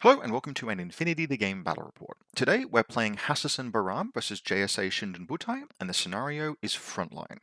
Hello and welcome to an Infinity the Game battle report. Today we're playing Hassassin Bahram versus JSA Shindenbutai, and the scenario is Frontline.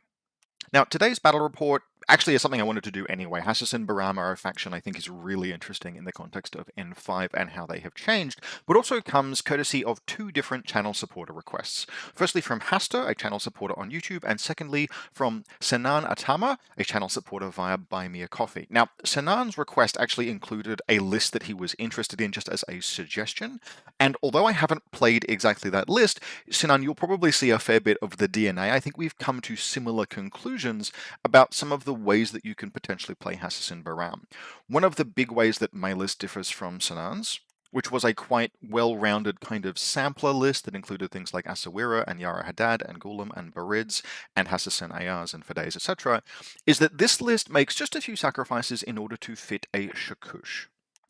Now, today's battle report actually is something I wanted to do anyway. Hassassin Bahram are a faction I think is really interesting in the context of N5 and how they have changed, but also comes courtesy of two different channel supporter requests. Firstly from Hasta, a channel supporter on YouTube, and secondly from Senan Atama, a channel supporter via Buy Me a Coffee. Now, Senan's request actually included a list that he was interested in just as a suggestion, and although I haven't played exactly that list, Sinan, you'll probably see a fair bit of the DNA. I think we've come to similar conclusions about some of the ways that you can potentially play Hassassin Bahram. One of the big ways that my list differs from Sinan's, which was a quite well-rounded kind of sampler list that included things like Asawira and Yara Haddad and Ghulam and Barids and Hassassin Ayaz and Fadays, etc., is that this list makes just a few sacrifices in order to fit a Shakush.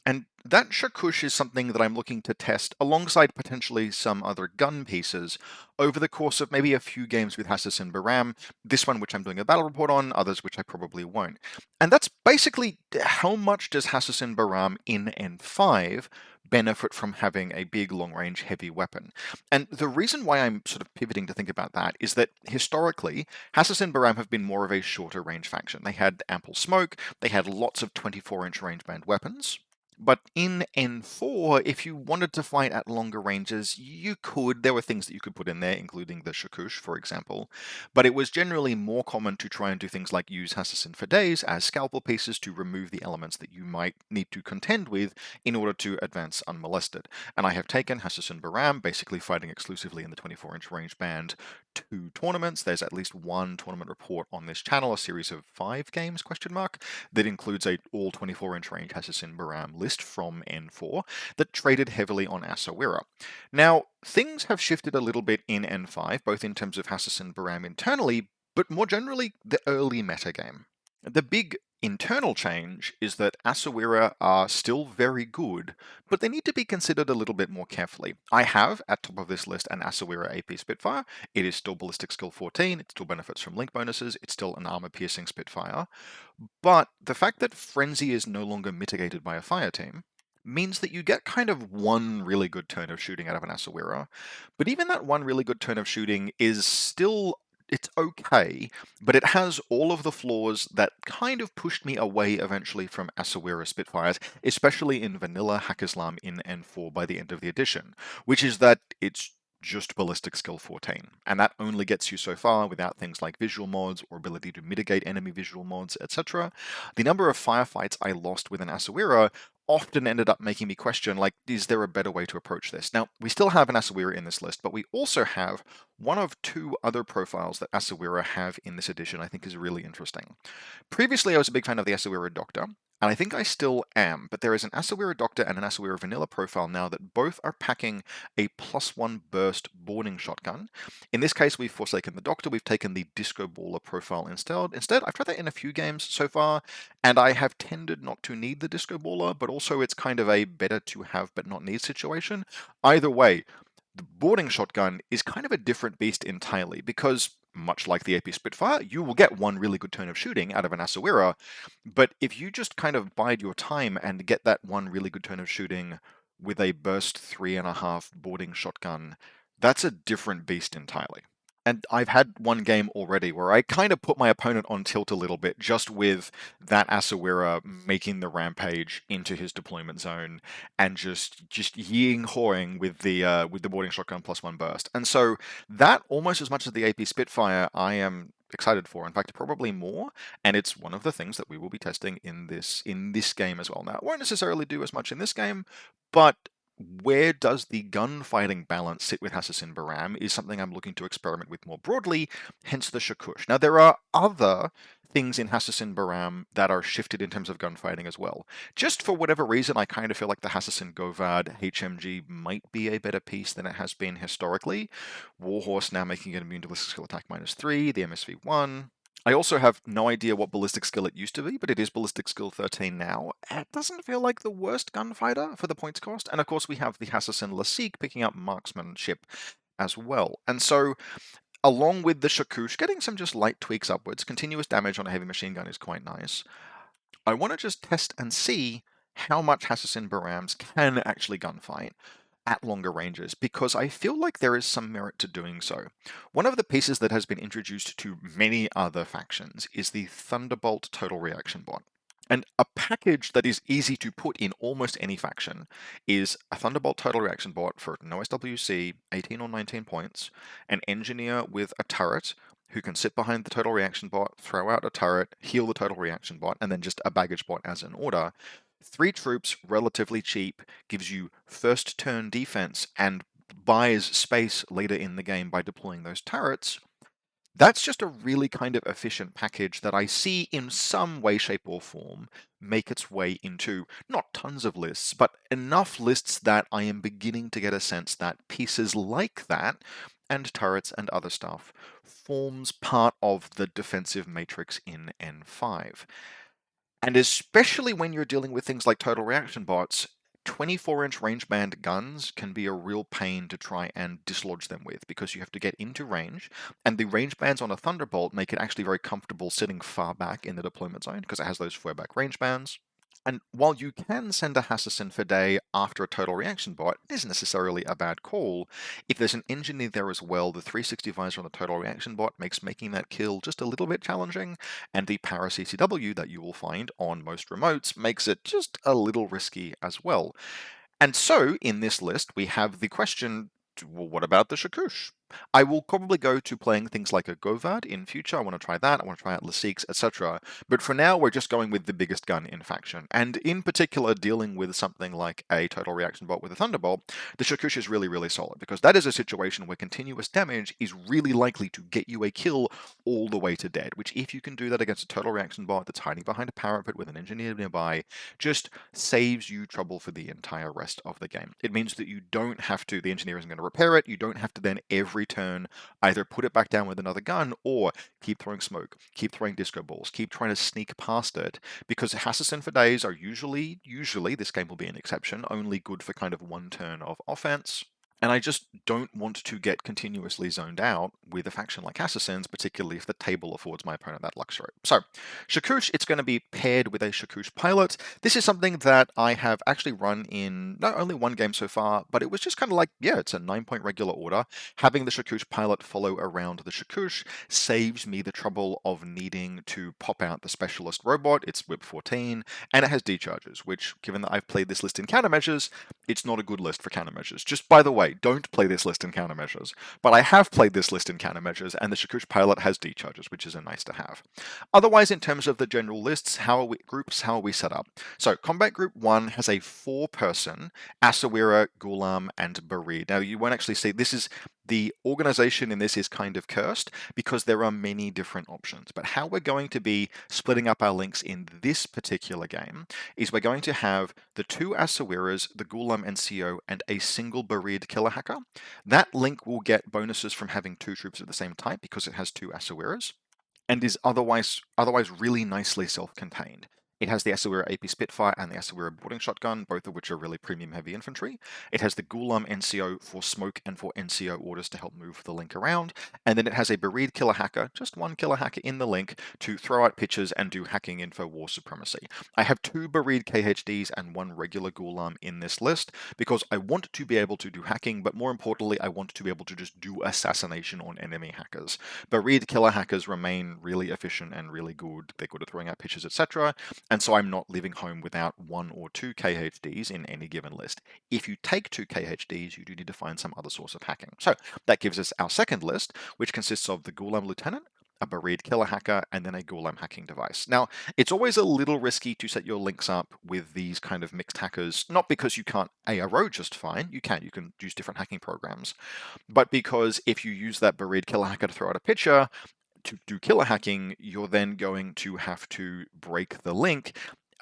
And that Shakush is something that I'm looking to test alongside potentially some other gun pieces over the course of maybe a few games with Hassassin Bahram, this one which I'm doing a battle report on, others which I probably won't. And that's basically how much does Hassassin Bahram in N5 benefit from having a big long-range heavy weapon. And the reason why I'm sort of pivoting to think about that is that historically, Hassassin Bahram have been more of a shorter range faction. They had ample smoke, they had lots of 24-inch range-band weapons. But in N4, if you wanted to fight at longer ranges, you could. There were things that you could put in there, including the Shakush, for example. But it was generally more common to try and do things like use Hassassin for days as scalpel pieces to remove the elements that you might need to contend with in order to advance unmolested. And I have taken Hassassin Bahram, basically fighting exclusively in the 24-inch range band, 2 tournaments. There's at least one tournament report on this channel, a series of 5 games, that includes a all 24-inch range Hassassin Bahram list from N4 that traded heavily on Asawira. Now, things have shifted a little bit in N5, both in terms of Hassassin Bahram internally, but more generally, the early metagame. The big internal change is that Asawira are still very good, but they need to be considered a little bit more carefully. I have, at top of this list, an Asawira AP Spitfire. It is still Ballistic Skill 14, it still benefits from link bonuses, it's still an armor-piercing Spitfire. But the fact that Frenzy is no longer mitigated by a fire team means that you get kind of one really good turn of shooting out of an Asawira. But even that one really good turn of shooting is still, it's okay, but it has all of the flaws that kind of pushed me away eventually from Asawira Spitfires, especially in vanilla Hackislam in N4 by the end of the edition, which is that it's just ballistic skill 14, and that only gets you so far without things like visual mods or ability to mitigate enemy visual mods, etc. The number of firefights I lost with an Asawira often ended up making me question, like, is there a better way to approach this? Now, we still have an Asawira in this list, but we also have one of 2 other profiles that Asawira have in this edition I think is really interesting. Previously, I was a big fan of the Asawira Doctor, and I think I still am, but there is an Asawira Doctor and an Asawira Vanilla profile now that both are packing a +1 burst boarding shotgun. In this case, we've forsaken the Doctor, we've taken the Disco Baller profile instead. I've tried that in a few games so far, and I have tended not to need the Disco Baller, but also it's kind of a better to have but not need situation. Either way, the boarding shotgun is kind of a different beast entirely because, much like the AP Spitfire, you will get one really good turn of shooting out of an Asawira, but if you just kind of bide your time and get that one really good turn of shooting with a burst 3.5 boarding shotgun, that's a different beast entirely. And I've had one game already where I kind of put my opponent on tilt a little bit just with that Asawira making the rampage into his deployment zone and just yeeing hawing with the boarding shotgun +1 burst. And so that, almost as much as the AP Spitfire, I am excited for. In fact, probably more. And it's one of the things that we will be testing in this game as well. Now, it won't necessarily do as much in this game, but where does the gunfighting balance sit with Hassassin Bahram is something I'm looking to experiment with more broadly, hence the Shakush. Now, there are other things in Hassassin Bahram that are shifted in terms of gunfighting as well. Just for whatever reason, I kind of feel like the Hassassin Govad HMG might be a better piece than it has been historically. Warhorse now making it immune to ballistic skill attack -3, the MSV1. I also have no idea what ballistic skill it used to be, but it is ballistic skill 13 now. It doesn't feel like the worst gunfighter for the points cost. And of course, we have the Hassassin Lasik picking up marksmanship as well. And so, along with the Shakush, getting some just light tweaks upwards, continuous damage on a heavy machine gun is quite nice. I want to just test and see how much Hassassin Bahrams can actually gunfight at longer ranges, because I feel like there is some merit to doing so. One of the pieces that has been introduced to many other factions is the Thunderbolt Total Reaction Bot. And a package that is easy to put in almost any faction is a Thunderbolt Total Reaction Bot for no SWC, 18 or 19 points, an engineer with a turret who can sit behind the Total Reaction Bot, throw out a turret, heal the Total Reaction Bot, and then just a baggage bot as an order. 3 troops, relatively cheap, gives you first turn defense and buys space later in the game by deploying those turrets. That's just a really kind of efficient package that I see in some way, shape, or form make its way into not tons of lists, but enough lists that I am beginning to get a sense that pieces like that, and turrets and other stuff, forms part of the defensive matrix in N5. And especially when you're dealing with things like total reaction bots, 24-inch range-band guns can be a real pain to try and dislodge them with, because you have to get into range, and the range bands on a Thunderbolt make it actually very comfortable sitting far back in the deployment zone, because it has those far back range bands. And while you can send a Hassassin for day after a total reaction bot, it isn't necessarily a bad call. If there's an engineer there as well, the 360 visor on the total reaction bot makes making that kill just a little bit challenging, and the para CCW that you will find on most remotes makes it just a little risky as well. And so, in this list, we have the question, well, what about the Shakush? I will probably go to playing things like a Govad in future. I want to try that. I want to try out Lasiques, etc. But for now, we're just going with the biggest gun in faction. And in particular, dealing with something like a total reaction bot with a Thunderbolt, the Shakush is really, really solid, because that is a situation where continuous damage is really likely to get you a kill all the way to dead, which if you can do that against a total reaction bot that's hiding behind a parapet with an engineer nearby, just saves you trouble for the entire rest of the game. It means that you don't have to, the engineer isn't going to repair it, you don't have to then every turn either put it back down with another gun or keep throwing smoke, keep throwing disco balls, keep trying to sneak past it, because Hassassin for days are usually, this game will be an exception, only good for kind of one turn of offense. And I just don't want to get continuously zoned out with a faction like Assassins, particularly if the table affords my opponent that luxury. So, Shakush, it's going to be paired with a Shakush pilot. This is something that I have actually run in not only one game so far, but it was just kind of like, yeah, it's a 9-point regular order. Having the Shakush pilot follow around the Shakush saves me the trouble of needing to pop out the specialist robot. It's whip 14, and it has decharges, which, given that I've played this list in countermeasures, it's not a good list for countermeasures. Just by the way, don't play this list in countermeasures. But I have played this list in countermeasures, and the Shakush pilot has decharges, which is a nice to have. Otherwise, in terms of the general lists, how are we set up? So, Combat Group 1 has a 4-person Asawira, Ghulam, and Barid. Now, you won't actually see, the organization in this is kind of cursed because there are many different options. But how we're going to be splitting up our links in this particular game is we're going to have the 2 Asawiras, the Ghulam NCO, and a single Barid killer hacker. That link will get bonuses from having 2 troops of the same type because it has 2 Asawiras, and is otherwise really nicely self-contained. It has the Asawira AP Spitfire and the Asawira boarding shotgun, both of which are really premium heavy infantry. It has the Ghulam NCO for smoke and for NCO orders to help move the link around. And then it has a Barid killer hacker, just 1 killer hacker in the link, to throw out pitches and do hacking info war supremacy. I have 2 Barid KHDs and 1 regular Ghulam in this list because I want to be able to do hacking, but more importantly, I want to be able to just do assassination on enemy hackers. Barid killer hackers remain really efficient and really good. They're good at throwing out pitches, etc. And so I'm not leaving home without 1 or 2 KHDs in any given list. If you take 2 KHDs, you do need to find some other source of hacking. So that gives us our second list, which consists of the Ghulam Lieutenant, a Barid killer hacker, and then a Ghulam hacking device. Now, it's always a little risky to set your links up with these kind of mixed hackers, not because you can't ARO just fine, you can use different hacking programs, but because if you use that Barid killer hacker to throw out a pitcher, to do killer hacking, you're then going to have to break the link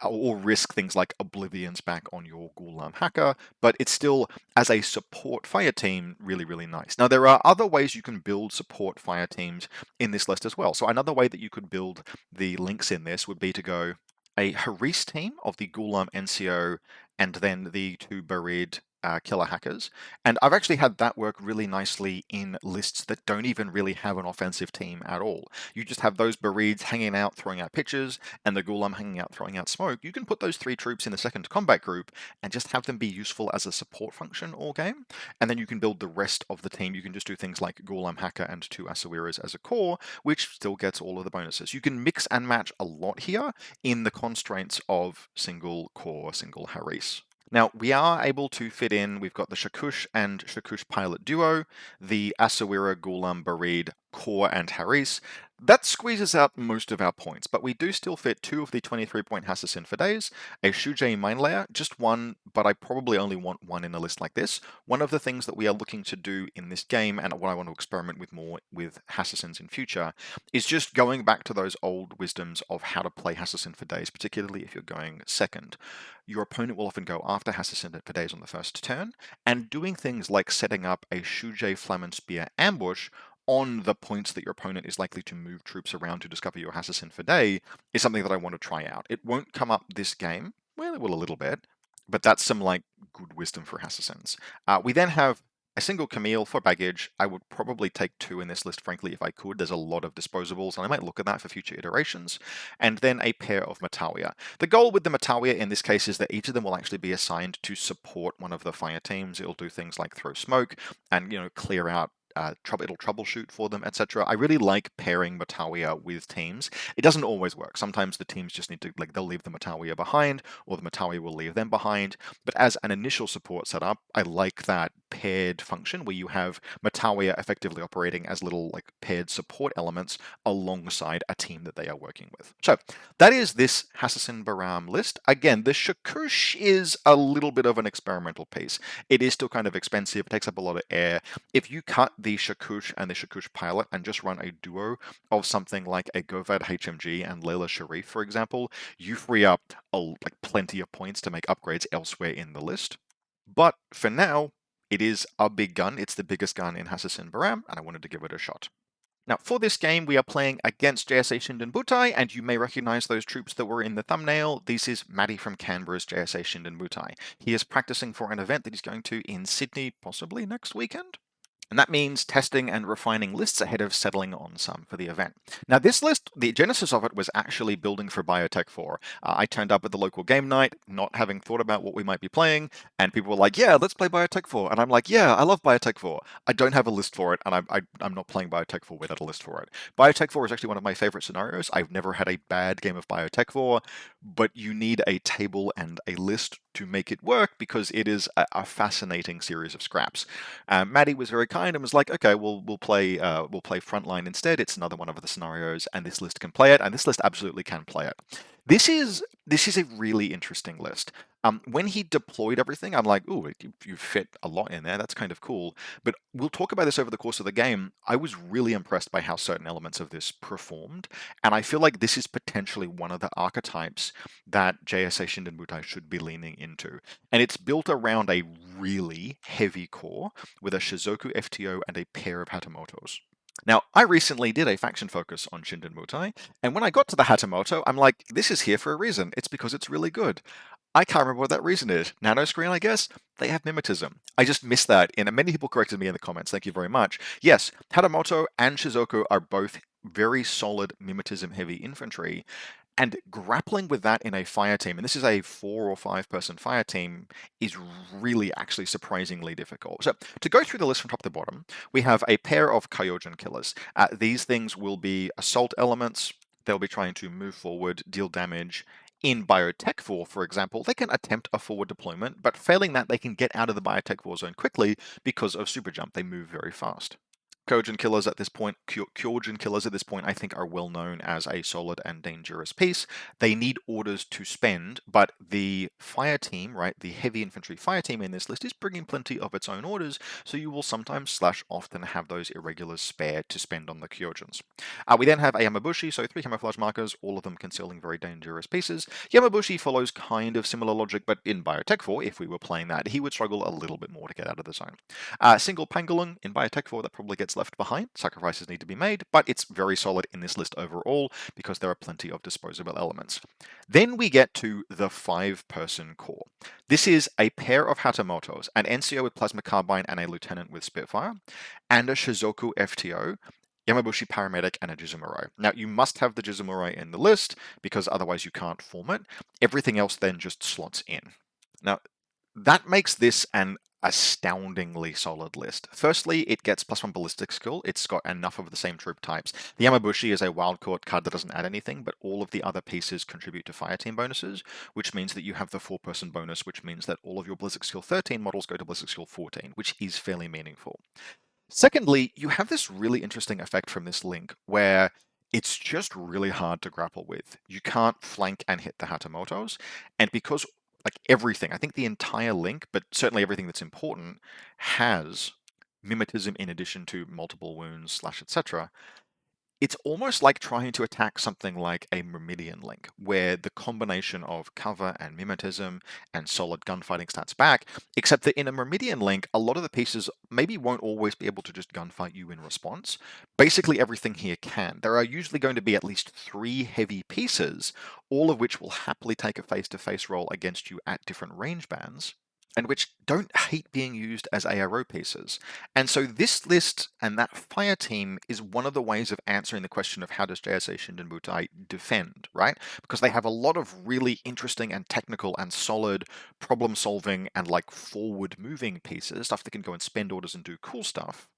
or risk things like oblivions back on your Ghulam hacker, but it's still, as a support fire team, really, really nice. Now, there are other ways you can build support fire teams in this list as well. So another way that you could build the links in this would be to go a Haris team of the Ghulam NCO and then the 2 Barid killer hackers, and I've actually had that work really nicely in lists that don't even really have an offensive team at all. You just have those Bereeds hanging out, throwing out pitches, and the Ghulam hanging out, throwing out smoke. You can put those 3 troops in the second combat group and just have them be useful as a support function all game, and then you can build the rest of the team. You can just do things like Ghulam Hacker and 2 Asawiras as a core, which still gets all of the bonuses. You can mix and match a lot here in the constraints of single core, single Haris. Now, we are able to fit in, we've got the Shakush and Shakush pilot duo, the Asawira, Ghulam, Bareed, core, and Haris. That squeezes out most of our points, but we do still fit 2 of the 23-point Hassassin for days, a Shujay mine layer, just 1, but I probably only want 1 in a list like this. One of the things that we are looking to do in this game, and what I want to experiment with more with Hassassins in future, is just going back to those old wisdoms of how to play Hassassin for days, particularly if you're going second. Your opponent will often go after Hassassin for days on the first turn, and doing things like setting up a Shujay Flamen Spear ambush on the points that your opponent is likely to move troops around to discover your Hassassin for day is something that I want to try out. It won't come up this game. Well, it will a little bit, but that's some like good wisdom for Hassassins. We then have a single Camille for baggage. I would probably take 2 in this list, frankly, if I could. There's a lot of disposables, and I might look at that for future iterations. And then a pair of Matawiya. The goal with the Matawiya in this case is that each of them will actually be assigned to support one of the fire teams. It'll do things like throw smoke and, clear out it'll troubleshoot for them, etc. I really like pairing Matawiya with teams. It doesn't always work. Sometimes the teams just need to, they'll leave the Matawiya behind, or the Matawiya will leave them behind. But as an initial support setup, I like that paired function where you have Matawiya effectively operating as little paired support elements alongside a team that they are working with. So that is this Hassassin Bahram list. Again, the Shakush is a little bit of an experimental piece. It is still kind of expensive, it takes up a lot of air. If you cut the Shakush and the Shakush pilot and just run a duo of something like a Govad HMG and Layla Sharif, for example, you free up plenty of points to make upgrades elsewhere in the list. But for now, it is a big gun. It's the biggest gun in Hassassin Bahram, and I wanted to give it a shot. Now, for this game, we are playing against JSA Shindenbutai, and you may recognize those troops that were in the thumbnail. This is Matty from Canberra's JSA Shindenbutai. He is practicing for an event that he's going to in Sydney, possibly next weekend. And that means testing and refining lists ahead of settling on some for the event. Now, this list, the genesis of it was actually building for Biotech 4. I turned up at the local game night, not having thought about what we might be playing, and people were like, yeah, let's play Biotech 4. And I'm like, yeah, I love Biotech 4. I don't have a list for it, and I'm not playing Biotech 4 without a list for it. Biotech 4 is actually one of my favorite scenarios. I've never had a bad game of Biotech 4, but you need a table and a list to make it work because it is a fascinating series of scraps. Maddie was very kind and was like, okay, we'll play Frontline instead. It's another one of the scenarios, and this list can play it, and this list absolutely can play it. This is a really interesting list. When he deployed everything, I'm like, ooh, you fit a lot in there. That's kind of cool. But we'll talk about this over the course of the game. I was really impressed by how certain elements of this performed, and I feel like this is potentially one of the archetypes that JSA Shindenbutai should be leaning into. And it's built around a really heavy core with a Shizoku FTO and a pair of Hatamotos. Now, I recently did a faction focus on Shindenbutai, and when I got to the Hatamoto, I'm like, this is here for a reason. It's because it's really good. I can't remember what that reason is. Nanoscreen, I guess? They have mimetism. I just missed that, and many people corrected me in the comments. Thank you very much. Yes, Hatamoto and Shizoku are both very solid mimetism-heavy infantry, and grappling with that in a fire team, and this is a 4 or 5 person fire team, is really actually surprisingly difficult. So to go through the list from top to bottom, we have a pair of Kyojin killers. These things will be assault elements. They'll be trying to move forward, deal damage. In Biotech 4, for example, they can attempt a forward deployment, but failing that, they can get out of the Biotech 4 zone quickly because of super jump. They move very fast. Kyojin killers at this point, I think are well known as a solid and dangerous piece. They need orders to spend, but the fire team, right, the heavy infantry fire team in this list is bringing plenty of its own orders, so you will sometimes / often have those irregulars spare to spend on the Kyojins. We then have a Yamabushi, so 3 camouflage markers, all of them concealing very dangerous pieces. Yamabushi follows kind of similar logic, but in Biotech 4, if we were playing that, he would struggle a little bit more to get out of the zone. Single Pangolin in Biotech 4, that probably gets gets left behind. Sacrifices need to be made, but it's very solid in this list overall because there are plenty of disposable elements. Then we get to the 5-person core. This is a pair of Hatamotos, an NCO with Plasma Carbine and a Lieutenant with Spitfire, and a Shizoku FTO, Yamabushi Paramedic, and a Jizumurai. Now, you must have the Jizumurai in the list because otherwise you can't form it. Everything else then just slots in. Now, that makes this an astoundingly solid list. Firstly, it gets +1 ballistic skill. It's got enough of the same troop types. The Yamabushi is a wildcard card that doesn't add anything, but all of the other pieces contribute to fire team bonuses, which means that you have the 4-person bonus, which means that all of your ballistic skill 13 models go to ballistic skill 14, which is fairly meaningful. Secondly, you have this really interesting effect from this link where it's just really hard to grapple with. You can't flank and hit the Hatamotos, and because like everything, I think the entire link, but certainly everything that's important, has mimetism in addition to multiple wounds / etc. It's almost like trying to attack something like a Myrmidian link, where the combination of cover and mimetism and solid gunfighting stats back, except that in a Myrmidian link, a lot of the pieces maybe won't always be able to just gunfight you in response. Basically everything here can. There are usually going to be at least 3 heavy pieces, all of which will happily take a face-to-face roll against you at different range bands, and which don't hate being used as ARO pieces. And so this list and that fire team is one of the ways of answering the question of how does JSA Shindenbutai defend, right? Because they have a lot of really interesting and technical and solid problem solving and like forward moving pieces, stuff that can go and spend orders and do cool stuff.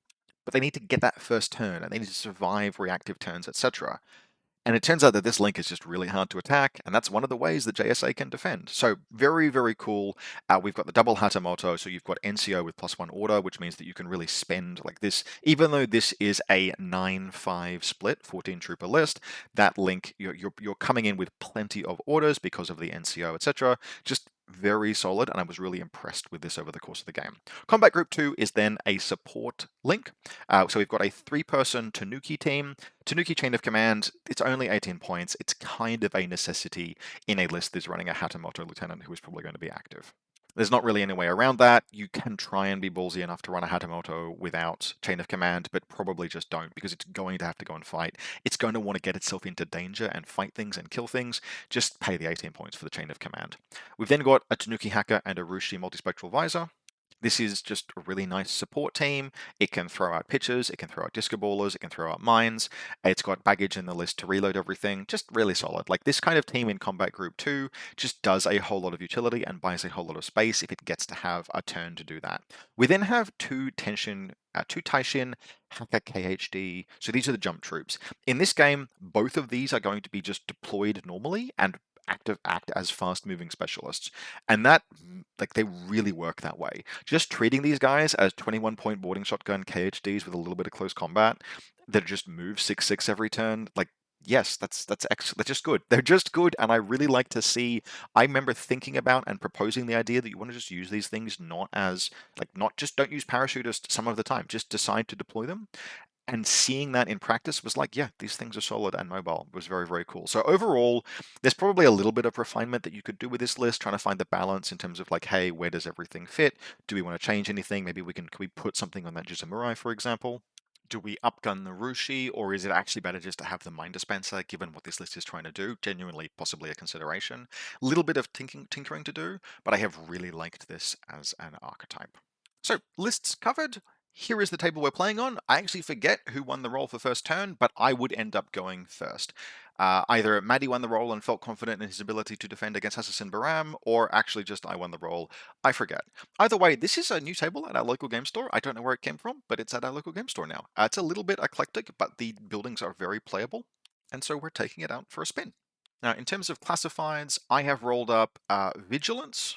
But they need to get that first turn and they need to survive reactive turns, etc. And it turns out that this link is just really hard to attack, and that's one of the ways that JSA can defend. So very, very cool. We've got the double Hatamoto, so you've got NCO with +1 order, which means that you can really spend like this. Even though this is a 9-5 split, 14 trooper list, that link, you're coming in with plenty of orders because of the NCO, etc. Just very solid, and I was really impressed with this over the course of the game. Combat Group 2 is then a support link. So we've got a 3-person Tanuki team. Tanuki Chain of Command, it's only 18 points. It's kind of a necessity in a list that's running a Hatamoto Lieutenant who is probably going to be active. There's not really any way around that. You can try and be ballsy enough to run a Hatamoto without Chain of Command, but probably just don't, because it's going to have to go and fight. It's going to want to get itself into danger and fight things and kill things. Just pay the 18 points for the Chain of Command. We've then got a Tanuki Hacker and a Rushi Multispectral Visor. This is just a really nice support team. It can throw out pitchers, it can throw out disco ballers, it can throw out mines. It's got baggage in the list to reload everything. Just really solid. Like this kind of team in Combat Group 2 just does a whole lot of utility and buys a whole lot of space if it gets to have a turn to do that. We then have two Taishin Hacker KHD. So these are the jump troops. In this game, both of these are going to be just deployed normally and act as fast moving specialists, and that like they really work that way. Just treating these guys as 21-point boarding shotgun KHDs with a little bit of close combat that just move 6/6 every turn, like yes, that's just good. They're just good, and I really like to see. I remember thinking about and proposing the idea that you want to just use these things not as not just don't use parachutists some of the time, just decide to deploy them. And seeing that in practice was like, yeah, these things are solid and mobile. It was very, very cool. So overall, there's probably a little bit of refinement that you could do with this list, trying to find the balance in terms of like, hey, where does everything fit? Do we want to change anything? Maybe can we put something on that Jizumurai, for example? Do we upgun the Rushi, or is it actually better just to have the Mind Dispenser, given what this list is trying to do? Genuinely, possibly a consideration. A little bit of tinkering to do, but I have really liked this as an archetype. So, lists covered. Here is the table we're playing on. I actually forget who won the roll for first turn, but I would end up going first. Either Maddie won the roll and felt confident in his ability to defend against Hassassin Bahram, or actually just I won the roll. I forget. Either way, this is a new table at our local game store. I don't know where it came from, but it's at our local game store now. It's a little bit eclectic, but the buildings are very playable, and so we're taking it out for a spin. Now, in terms of classifieds, I have rolled up Vigilance,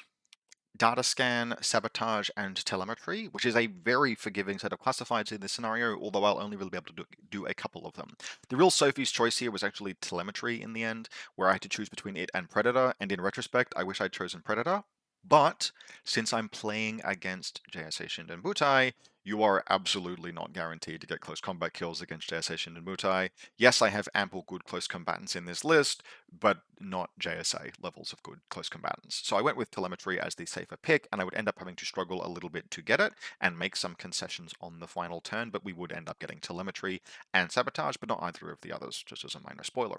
Data Scan, Sabotage, and Telemetry, which is a very forgiving set of classifieds in this scenario, although I'll only really be able to do a couple of them. The real Sophie's choice here was actually Telemetry in the end, where I had to choose between it and Predator, and in retrospect, I wish I'd chosen Predator. But since I'm playing against JSA Shindenbutai, you are absolutely not guaranteed to get close combat kills against JSA Shindenbutai. Yes, I have ample good close combatants in this list, but not JSA levels of good close combatants. So I went with telemetry as the safer pick, and I would end up having to struggle a little bit to get it and make some concessions on the final turn, but we would end up getting telemetry and sabotage, but not either of the others, just as a minor spoiler.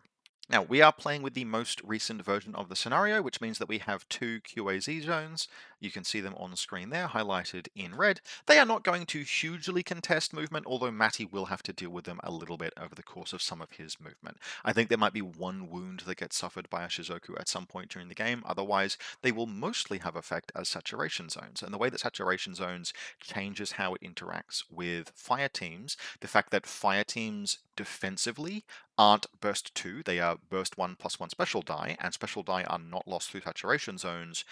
Now, we are playing with the most recent version of the scenario, which means that we have two QAZ zones. You can see them on screen there, highlighted in red. They are not going to hugely contest movement, although Matty will have to deal with them a little bit over the course of some of his movement. I think there might be one wound that gets suffered by a Shizuku at some point during the game. Otherwise, they will mostly have effect as saturation zones. And the way that saturation zones changes how it interacts with fire teams, the fact that fire teams defensively aren't burst 2, they are burst 1 plus 1 special die, and special die are not lost through saturation zones,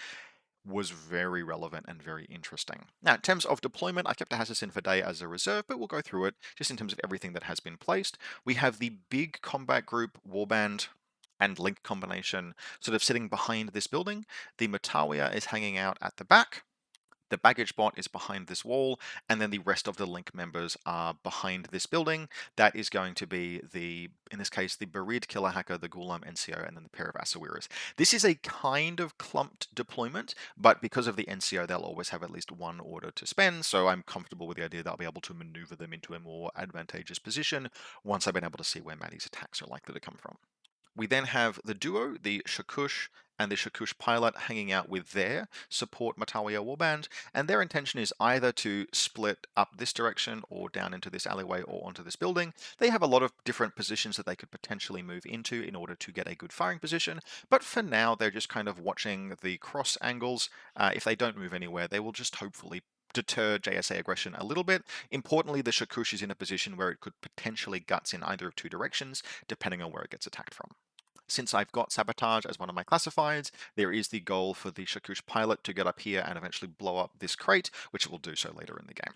was very relevant and very interesting. Now, in terms of deployment, I kept a Hassassin Bahram as a reserve, but we'll go through it just in terms of everything that has been placed. We have the big combat group, warband, and link combination sort of sitting behind this building. The Matawiya is hanging out at the back. The baggage bot is behind this wall, and then the rest of the link members are behind this building. That is going to be in this case, the Barid Killer Hacker, the Gulam NCO, and then the pair of Asawiras. This is a kind of clumped deployment, but because of the NCO, they'll always have at least one order to spend, so I'm comfortable with the idea that I'll be able to maneuver them into a more advantageous position once I've been able to see where Maddie's attacks are likely to come from. We then have the duo, the Shakush and the Shakush pilot, hanging out with their support Matawiya warband, and their intention is either to split up this direction or down into this alleyway or onto this building. They have a lot of different positions that they could potentially move into in order to get a good firing position, but for now they're just kind of watching the cross angles. If they don't move anywhere, they will just hopefully deter JSA aggression a little bit. Importantly, the Shakush is in a position where it could potentially guts in either of two directions, depending on where it gets attacked from. Since I've got Sabotage as one of my classifieds, there is the goal for the Shakush pilot to get up here and eventually blow up this crate, which it will do so later in the game.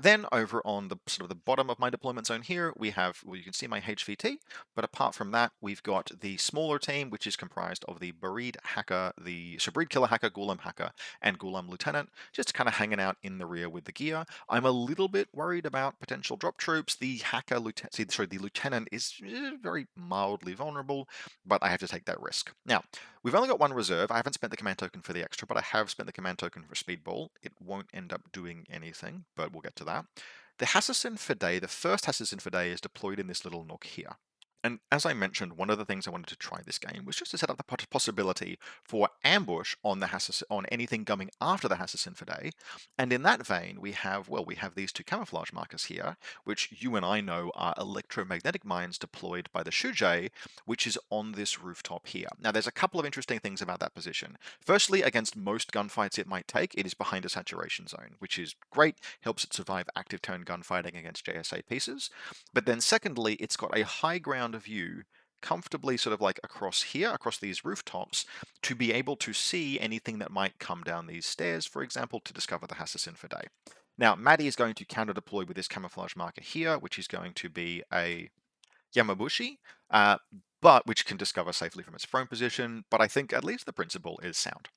Then over on the sort of the bottom of my deployment zone here, we have, well, you can see my HVT, but apart from that, we've got the smaller team, which is comprised of the Barid Hacker, the Shabrid Killer Hacker, Gulam Hacker, and Gulam Lieutenant, just kind of hanging out in the rear with the gear. I'm a little bit worried about potential drop troops. The Hacker, the Lieutenant is very mildly vulnerable, but I have to take that risk. Now, we've only got one reserve. I haven't spent the command token for the extra, but I have spent the command token for Speedball. It won't end up doing anything, but we'll get to that. The Hassassin Bahram, the first Hassassin Bahram, is deployed in this little nook here. And as I mentioned, one of the things I wanted to try this game was just to set up the possibility for ambush on the on anything coming after the Hassassin Bahram. And in that vein, we have these two camouflage markers here, which you and I know are electromagnetic mines deployed by the Shujai, which is on this rooftop here. Now, there's a couple of interesting things about that position. Firstly, against most gunfights it might take, it is behind a saturation zone, which is great, helps it survive active turn gunfighting against JSA pieces. But then secondly, it's got a high ground view comfortably sort of like across here, across these rooftops, to be able to see anything that might come down these stairs, for example, to discover the Hassassin Bahram. Now, Maddie is going to counter deploy with this camouflage marker here, which is going to be a Yamabushi, but which can discover safely from its prone position, but I think at least the principle is sound.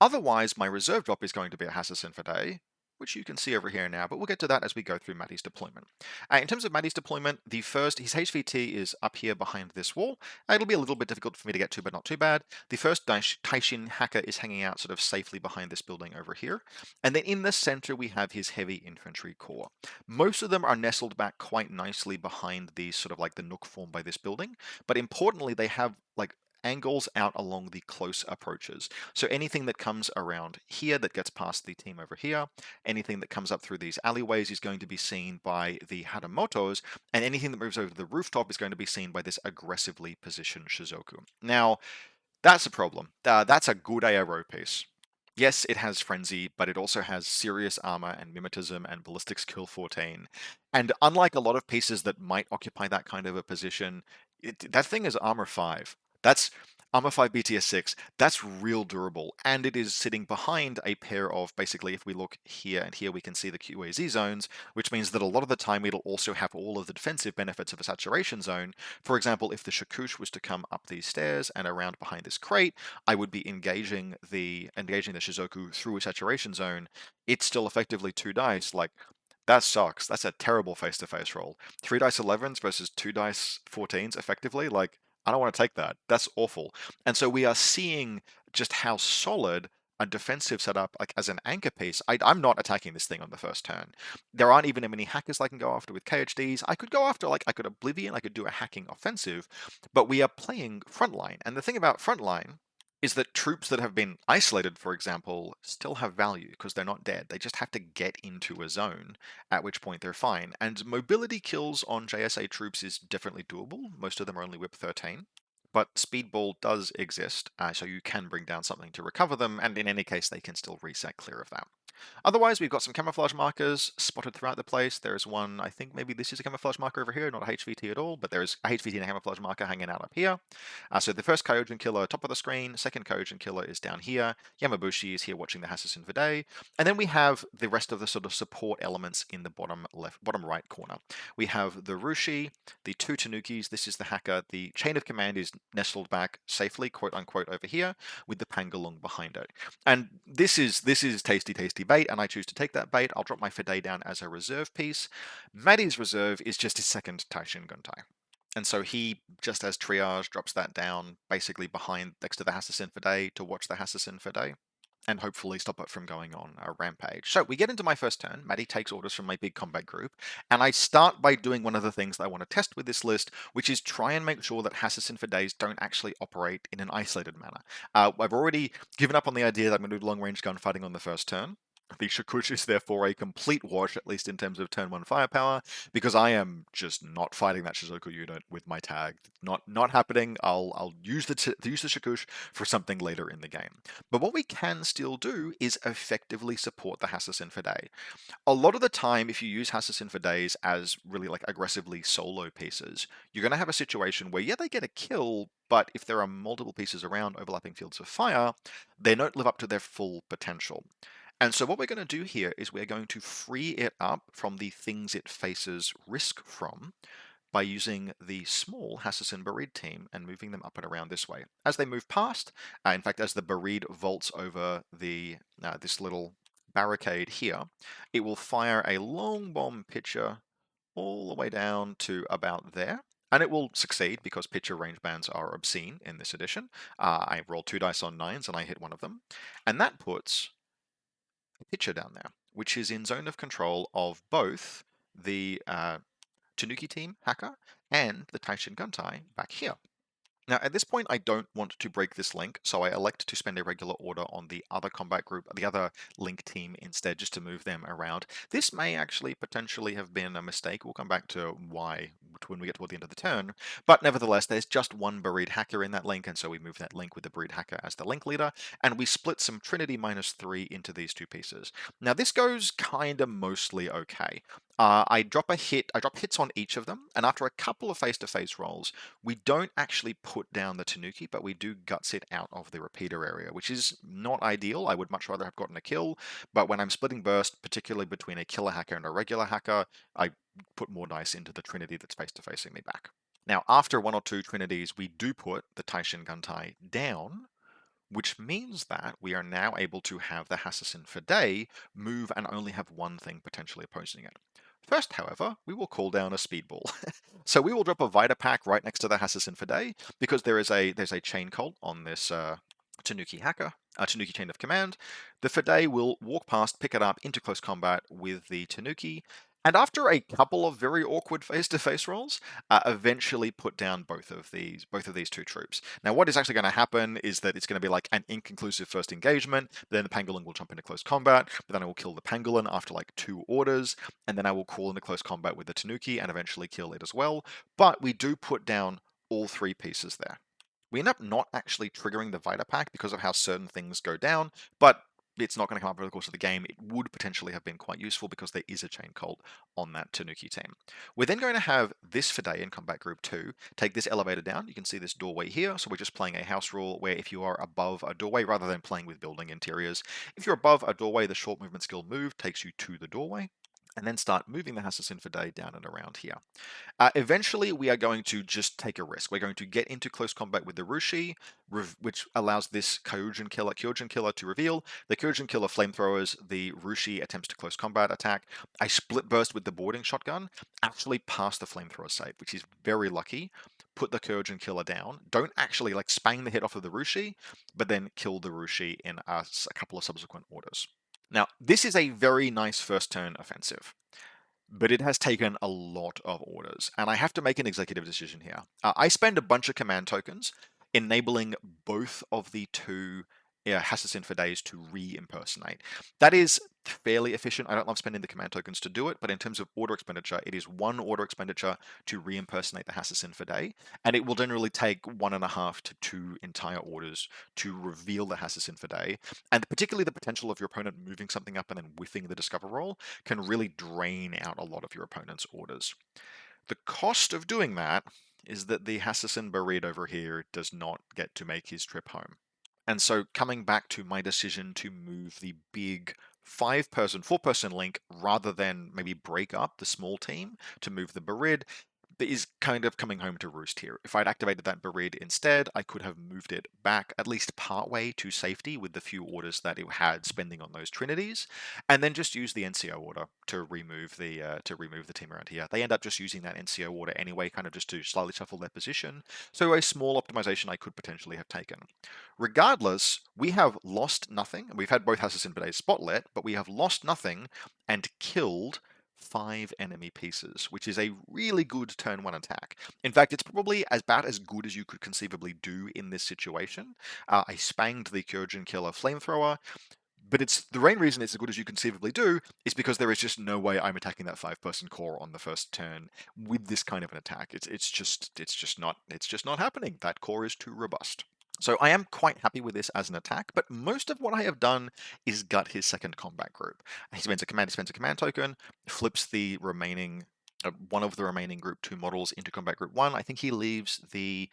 Otherwise, my reserve drop is going to be a Hassassin Bahram, which you can see over here now, but we'll get to that as we go through Maddie's deployment. In terms of Maddie's deployment, his HVT is up here behind this wall. It'll be a little bit difficult for me to get to, but not too bad. The first Taishin Hacker is hanging out sort of safely behind this building over here. And then in the center, we have his heavy infantry corps. Most of them are nestled back quite nicely behind the sort of like the nook formed by this building, but importantly, they have like angles out along the close approaches. So anything that comes around here that gets past the team over here, anything that comes up through these alleyways is going to be seen by the Hadamotos, and anything that moves over the rooftop is going to be seen by this aggressively positioned Shizuku. Now, that's a problem. That's a good ARO piece. Yes, it has Frenzy, but it also has serious armor and mimetism and ballistic skill 14. And unlike a lot of pieces that might occupy that kind of a position, that thing is armor 5. That's armor 5 BTS 6. That's real durable. And it is sitting behind a pair of, basically, if we look here and here, we can see the QAZ zones, which means that a lot of the time it'll also have all of the defensive benefits of a saturation zone. For example, if the Shakush was to come up these stairs and around behind this crate, I would be engaging the Shizuku through a saturation zone. It's still effectively 2 dice, like That sucks. That's a terrible face-to-face roll. 3 dice 11s versus 2 dice 14s, effectively. Like, I don't want to take that. That's awful. And so we are seeing just how solid a defensive setup, like as an anchor piece. I'm not attacking this thing on the first turn. There aren't even many hackers I can go after with KHDs. I could go after, like, I could Oblivion, I could do a hacking offensive, but we are playing Frontline. And the thing about Frontline is that troops that have been isolated, for example, still have value because they're not dead. They just have to get into a zone, at which point they're fine. And mobility kills on JSA troops is definitely doable. Most of them are only whip 13. But Speedball does exist, so you can bring down something to recover them, and in any case, they can still reset clear of that. Otherwise, we've got some camouflage markers spotted throughout the place. There's one, I think maybe this is a camouflage marker over here, not a HVT at all, but there's a HVT and a camouflage marker hanging out up here. So the first Kyojin killer top of the screen, second Kyojin killer is down here, Yamabushi is here watching the Hassassin Vide, and then we have the rest of the sort of support elements in the bottom left, bottom right corner. We have the Rushi, the two Tanukis, this is the hacker, the chain of command is nestled back safely, quote unquote, over here, with the Pangalung behind it. And this is tasty bait, and I choose to take that bait. I'll drop my Fide down as a reserve piece. Maddie's reserve is just his second Taishin Guntai. And so he, just as triage, drops that down basically behind next to the Hassassin Fide to watch the Hassassin Fide and hopefully stop it from going on a rampage. So we get into my first turn. Maddie takes orders from my big combat group, and I start by doing one of the things that I want to test with this list, which is try and make sure that Hassassin Fides don't actually operate in an isolated manner. I've already given up on the idea that I'm going to do long-range gunfighting on the first turn. The Shakush is therefore a complete wash, at least in terms of turn 1 firepower, because I am just not fighting that Shizuku unit with my tag. Not happening. I'll use the Shakush for something later in the game. But what we can still do is effectively support the Hassassin Fide. A lot of the time, if you use Hassassin Fides as really like aggressively solo pieces, you're going to have a situation where, yeah, they get a kill, but if there are multiple pieces around overlapping fields of fire, they don't live up to their full potential. And so what we're going to do here is we're going to free it up from the things it faces risk from by using the small Hassassin Barid team and moving them up and around this way. As they move past, in fact, as the Barid vaults over the this little barricade here, it will fire a long bomb pitcher all the way down to about there. And it will succeed because pitcher range bands are obscene in this edition. I rolled 2 dice on 9s and I hit one of them. And that puts pitcher down there, which is in zone of control of both the Tanuki team hacker and the Taishin Guntai back here. Now, at this point, I don't want to break this link, so I elect to spend a regular order on the other combat group, the other link team instead, just to move them around. This may actually potentially have been a mistake. We'll come back to why when we get toward the end of the turn. But nevertheless, there's just one Barid hacker in that link, and so we move that link with the Barid hacker as the link leader, and we split some Trinity -3 into these two pieces. Now, this goes kind of mostly okay. I drop hits on each of them, and after a couple of face-to-face rolls, we don't actually put down the Tanuki, but we do guts it out of the repeater area, which is not ideal. I would much rather have gotten a kill, but when I'm splitting burst, particularly between a killer hacker and a regular hacker, I put more dice into the Trinity that's face-to-facing me back. Now, after one or two Trinities, we do put the Taishin Guntai down, which means that we are now able to have the Hassassin Fide move and only have one thing potentially opposing it. First, however, we will call down a speedball. So we will drop a Vita pack right next to the Hassassin Fide because there's a chain cult on this Tanuki hacker, Tanuki chain of command. The Fide will walk past, pick it up into close combat with the Tanuki, and after a couple of very awkward face-to-face rolls, eventually put down both of these two troops. Now, what is actually going to happen is that it's going to be like an inconclusive first engagement. Then the Pangolin will jump into close combat. But then I will kill the Pangolin after like 2 orders, and then I will call into close combat with the Tanuki and eventually kill it as well. But we do put down all 3 pieces there. We end up not actually triggering the Vita pack because of how certain things go down, but it's not going to come up over the course of the game. It would potentially have been quite useful because there is a chain cult on that Tanuki team. We're then going to have this Fide in Combat Group 2 take this elevator down. You can see this doorway here. So we're just playing a house rule where if you are above a doorway, rather than playing with building interiors, if you're above a doorway, the short movement skill move takes you to the doorway. and then start moving the Hassassin Fidei down and around here. Eventually, we are going to just take a risk. We're going to get into close combat with the Rushi, which allows this Kyojin Killer to reveal. The Kyojin Killer flamethrowers, the Rushi attempts to close combat attack. I split burst with the boarding shotgun, actually pass the flamethrower save, which is very lucky. Put the Kyojin Killer down. Don't actually like spang the hit off of the Rushi, but then kill the Rushi in a couple of subsequent orders. Now, this is a very nice first turn offensive, but it has taken a lot of orders, and I have to make an executive decision here. I spend a bunch of command tokens enabling both of the two Hassassin Fideis to re-impersonate. That is fairly efficient. I don't love spending the command tokens to do it, but in terms of order expenditure, it is one order expenditure to re-impersonate the Hassassin Fidei, and it will generally take 1.5 to 2 entire orders to reveal the Hassassin Fidei, and particularly the potential of your opponent moving something up and then whiffing the Discover roll can really drain out a lot of your opponent's orders. The cost of doing that is that the Hassassin Barid over here does not get to make his trip home. And so coming back to my decision to move the big 5-person, 4-person link rather than maybe break up the small team to move the Barid is kind of coming home to roost here. If I'd activated that Barid instead, I could have moved it back at least partway to safety with the few orders that it had spending on those Trinities, and then just use the NCO order to remove the team around here. They end up just using that NCO order anyway, kind of just to slightly shuffle their position. So a small optimization I could potentially have taken. Regardless, we have lost nothing. We've had both Hassassin Fideis spotlit, but we have lost nothing and killed 5 enemy pieces, which is a really good turn 1 attack. In fact, it's probably about as good as you could conceivably do in this situation. I spanged the Kyojin Killer flamethrower, but it's the main reason it's as good as you conceivably do is because there is just no way I'm attacking that 5-person core on the first turn with this kind of an attack. It's just not happening. That core is too robust. So I am quite happy with this as an attack, but most of what I have done is gut his second combat group. He spends a command token, flips the remaining one of the remaining group 2 models into combat group 1. I think he leaves the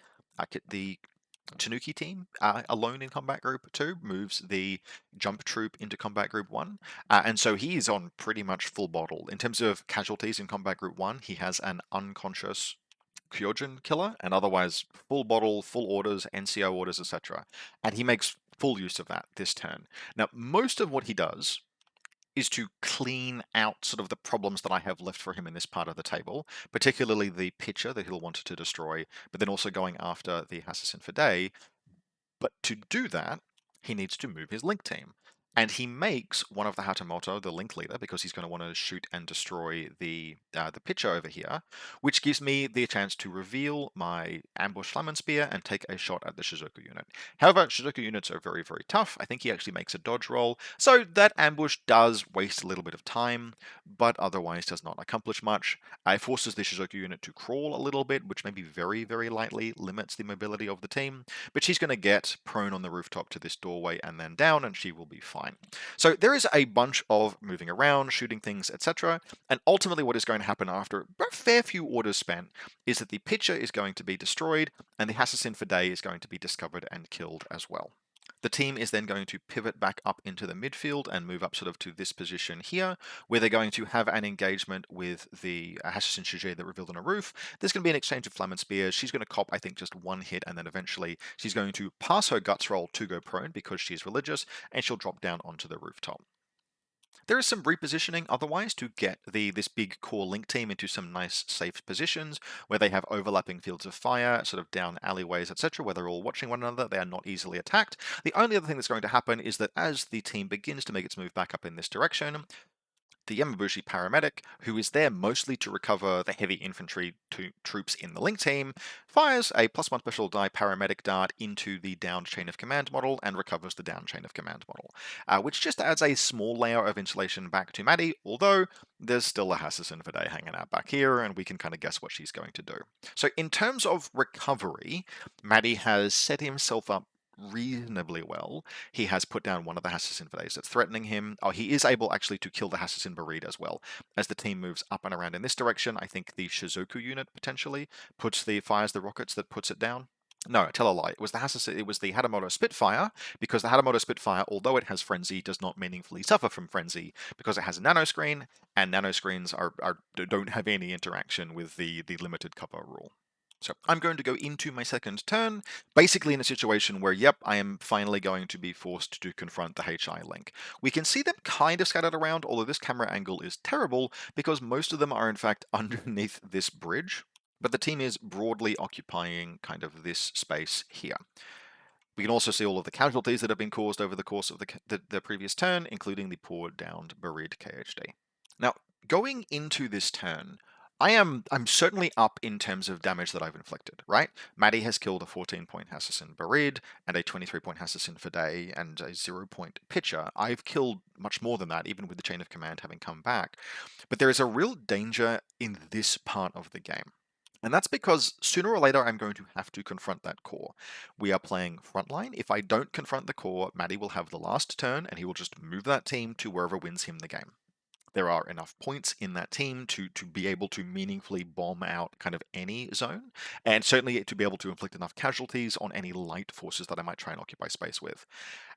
Tanuki team alone in combat group 2, moves the jump troop into combat group 1, and so he is on pretty much full bottle. In terms of casualties in combat group 1, he has an unconscious Kyojin Killer, and otherwise full bottle, full orders, NCO orders, etc. And he makes full use of that this turn. Now, most of what he does is to clean out sort of the problems that I have left for him in this part of the table, particularly the pitcher that he'll want to destroy, but then also going after the Hassassin Fidei. But to do that, he needs to move his link team. And he makes one of the Hatamoto the link leader because he's going to want to shoot and destroy the pitcher over here, which gives me the chance to reveal my ambush Flamen Spear and take a shot at the Shizuku unit. However, Shizuku units are very, very tough. I think he actually makes a dodge roll, so that ambush does waste a little bit of time, but otherwise does not accomplish much. It forces the Shizuku unit to crawl a little bit, which maybe very, very lightly limits the mobility of the team, but she's going to get prone on the rooftop to this doorway and then down, and she will be fine. So there is a bunch of moving around, shooting things, etc. And ultimately what is going to happen after a fair few orders spent is that the pitcher is going to be destroyed and the Hassassin Fidei is going to be discovered and killed as well. The team is then going to pivot back up into the midfield and move up sort of to this position here, where they're going to have an engagement with the Hassassin Shige that revealed on a roof. There's going to be an exchange of Flamen Spears. She's going to cop, I think, just 1 hit, and then eventually she's going to pass her guts roll to go prone because she's religious, and she'll drop down onto the rooftop. There is some repositioning otherwise to get this big core link team into some nice safe positions where they have overlapping fields of fire, sort of down alleyways, etc., where they're all watching one another. They are not easily attacked. The only other thing that's going to happen is that as the team begins to make its move back up in this direction, the Yamabushi paramedic, who is there mostly to recover the heavy infantry troops in the link team, fires a +1 special die paramedic dart into the downed chain of command model and recovers the down chain of command model, which just adds a small layer of insulation back to Maddie, although there's still a Hassassin Fidei hanging out back here, and we can kind of guess what she's going to do. So in terms of recovery, Maddie has set himself up reasonably well. He has put down one of the Hassassin Fideis that's threatening him. Oh, he is able actually to kill the Hassassin Barid as well. As the team moves up and around in this direction, I think the Shizuku unit potentially fires the rockets that puts it down. No, tell a lie. It was the Hatamoto Spitfire, because the Hatamoto Spitfire, although it has Frenzy, does not meaningfully suffer from Frenzy because it has a nanoscreen, and nanoscreens don't have any interaction with the limited cover rule. So I'm going to go into my second turn, basically in a situation where, yep, I am finally going to be forced to confront the HI link. We can see them kind of scattered around, although this camera angle is terrible because most of them are in fact underneath this bridge. But the team is broadly occupying kind of this space here. We can also see all of the casualties that have been caused over the course of the previous turn, including the poor downed Barid KHD. Now, going into this turn, I'm certainly up in terms of damage that I've inflicted, right? Maddie has killed a 14-point Hassassin Barid and a 23-point Hassassin Fidei and a 0-point Pitcher. I've killed much more than that, even with the chain of command having come back. But there is a real danger in this part of the game. And that's because sooner or later I'm going to have to confront that core. We are playing Frontline. If I don't confront the core, Matty will have the last turn and he will just move that team to wherever wins him the game. There are enough points in that team to be able to meaningfully bomb out kind of any zone, and certainly to be able to inflict enough casualties on any light forces that I might try and occupy space with.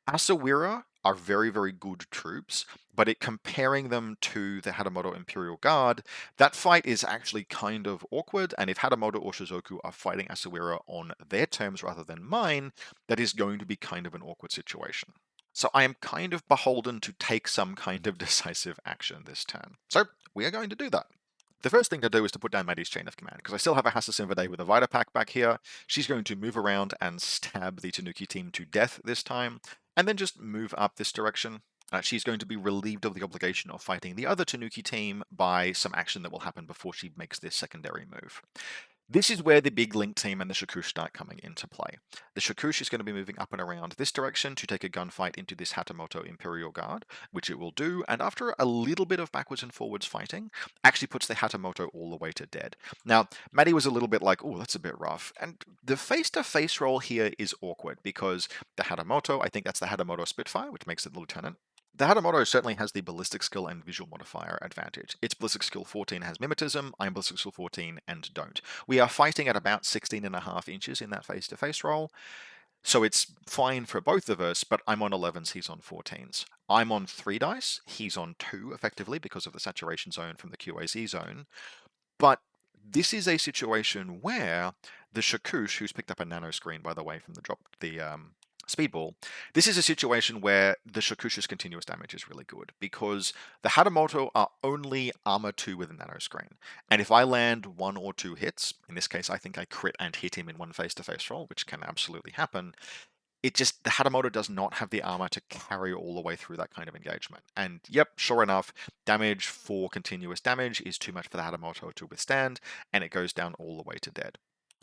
Asawira are very, very good troops, but comparing them to the Hatamoto Imperial Guard, that fight is actually kind of awkward, and if Hatamoto or Shizoku are fighting Asawira on their terms rather than mine, that is going to be kind of an awkward situation. So I am kind of beholden to take some kind of decisive action this turn. So we are going to do that. The first thing to do is to put down Maddie's chain of command, because I still have a Hassassin Vide with a Vita Pack back here. She's going to move around and stab the Tanuki team to death this time, and then just move up this direction. She's going to be relieved of the obligation of fighting the other Tanuki team by some action that will happen before she makes this secondary move. This is where the big Link team and the Shakush start coming into play. The Shakush is going to be moving up and around this direction to take a gunfight into this Hatamoto Imperial Guard, which it will do, and after a little bit of backwards and forwards fighting, actually puts the Hatamoto all the way to dead. Now, Maddie was a little bit like, oh, that's a bit rough, and the face-to-face roll here is awkward, because the Hatamoto, I think that's the Hatamoto Spitfire, which makes it the Lieutenant. The Hatamoto certainly has the ballistic skill and visual modifier advantage. Its ballistic skill 14 has mimetism, I'm ballistic skill 14 and don't. We are fighting at about 16.5 inches in that face-to-face roll, so it's fine for both of us, but I'm on 11s, he's on 14s. I'm on 3 dice, he's on 2 effectively because of the saturation zone from the QAZ zone, but this is a situation where the Shakush, who's picked up a nano screen, by the way, from the Speedball, this is a situation where the Shakush's continuous damage is really good, because the Hatamoto are only armor 2 with a nano screen. And if I land 1 or 2 hits, in this case I think I crit and hit him in one face-to-face roll, which can absolutely happen, the Hatamoto does not have the armor to carry all the way through that kind of engagement. And yep, sure enough, damage for continuous damage is too much for the Hatamoto to withstand, and it goes down all the way to dead.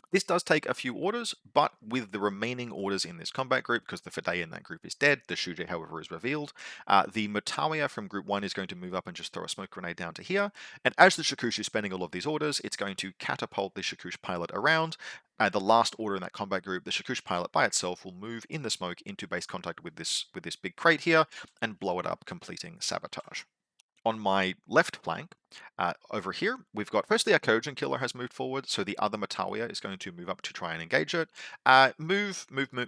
This does take a few orders, but with the remaining orders in this combat group, because the Fidei in that group is dead, the Shuje, however, is revealed, the Mutawiya from group 1 is going to move up and just throw a smoke grenade down to here, and as the Shakush is spending all of these orders, it's going to catapult the Shakush pilot around. The last order in that combat group, the Shakush pilot by itself will move in the smoke into base contact with this big crate here, and blow it up, completing sabotage. On my left flank, over here, we've got, firstly, our Kojin killer has moved forward, so the other Matawiya is going to move up to try and engage it.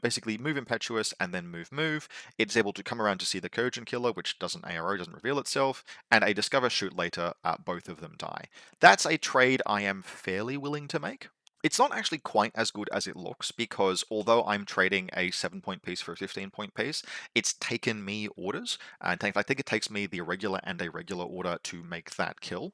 Basically move Impetuous and then move. It's able to come around to see the Kojin killer, which doesn't ARO, doesn't reveal itself, and a Discover Shoot later, both of them die. That's a trade I am fairly willing to make. It's not actually quite as good as it looks, because although I'm trading a 7-point piece for a 15-point piece, it's taken me orders. And in fact, I think it takes me the irregular and a regular order to make that kill.